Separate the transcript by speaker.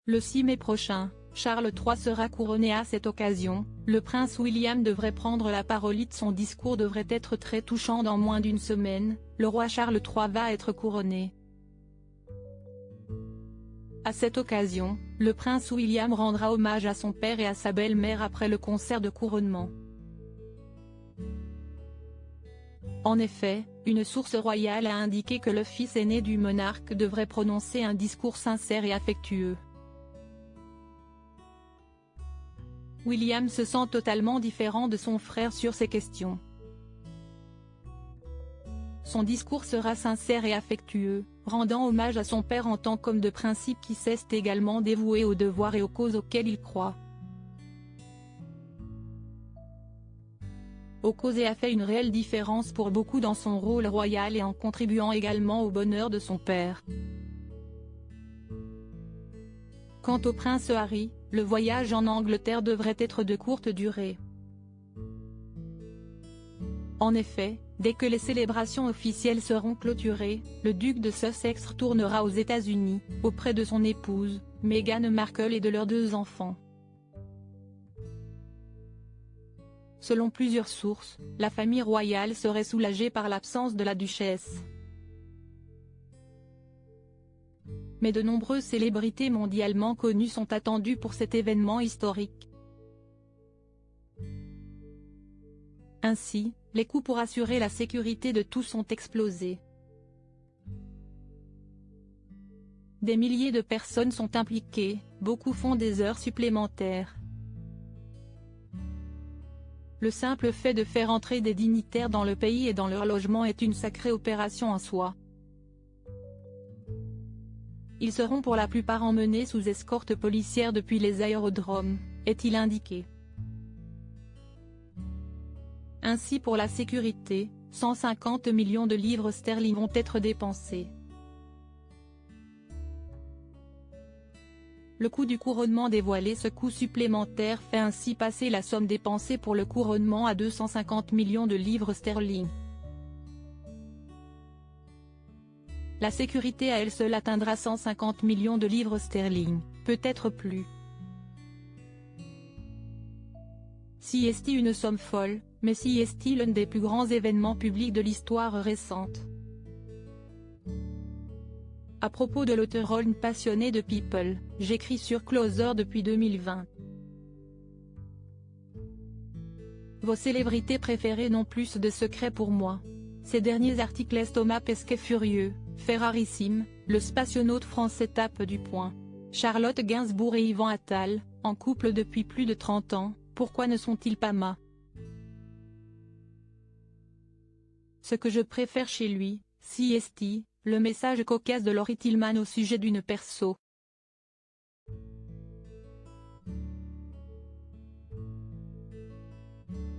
Speaker 1: Le 6 mai prochain, Charles III sera couronné. À cette occasion, le prince William devrait prendre la parole. Son discours devrait être très touchant. Dans moins d'une semaine, le roi Charles III va être couronné. À cette occasion, le prince William rendra hommage à son père et à sa belle-mère après le concert de couronnement. En effet, une source royale a indiqué que le fils aîné du monarque devrait prononcer un discours sincère et affectueux. William se sent totalement différent de son frère sur ces questions. Son discours sera sincère et affectueux, rendant hommage à son père en tant qu'homme de principe qui s'est également dévoué aux devoirs et aux causes auxquelles il croit. Aux causes et a fait une réelle différence pour beaucoup dans son rôle royal et en contribuant également au bonheur de son père. Quant au prince Harry, le voyage en Angleterre devrait être de courte durée. En effet, dès que les célébrations officielles seront clôturées, le duc de Sussex retournera aux États-Unis, auprès de son épouse, Meghan Markle et de leurs 2 enfants. Selon plusieurs sources, la famille royale serait soulagée par l'absence de la duchesse. Mais de nombreuses célébrités mondialement connues sont attendues pour cet événement historique. Ainsi, les coûts pour assurer la sécurité de tous ont explosé. Des milliers de personnes sont impliquées, beaucoup font des heures supplémentaires. Le simple fait de faire entrer des dignitaires dans le pays et dans leur logement est une sacrée opération en soi. Ils seront pour la plupart emmenés sous escorte policière depuis les aérodromes, est-il indiqué. Ainsi pour la sécurité, 150 millions de livres sterling vont être dépensés. Le coût du couronnement dévoilé. Ce coût supplémentaire fait ainsi passer la somme dépensée pour le couronnement à 250 millions de livres sterling. La sécurité à elle seule atteindra 150 millions de livres sterling, peut-être plus. Si est une somme folle, mais si est l'un des plus grands événements publics de l'histoire récente. À propos de l'auteur Ron passionné de People, j'écris sur Closer depuis 2020. Vos célébrités préférées n'ont plus de secrets pour moi. Ces derniers articles Thomas Pesquet furieux, Ferrarissime, le spationaute français tape du poing. Charlotte Gainsbourg et Yvan Attal, en couple depuis plus de 30 ans, pourquoi ne sont-ils pas ma? Ce que je préfère chez lui, si est le message cocasse de Laurie Tillman au sujet d'une perso.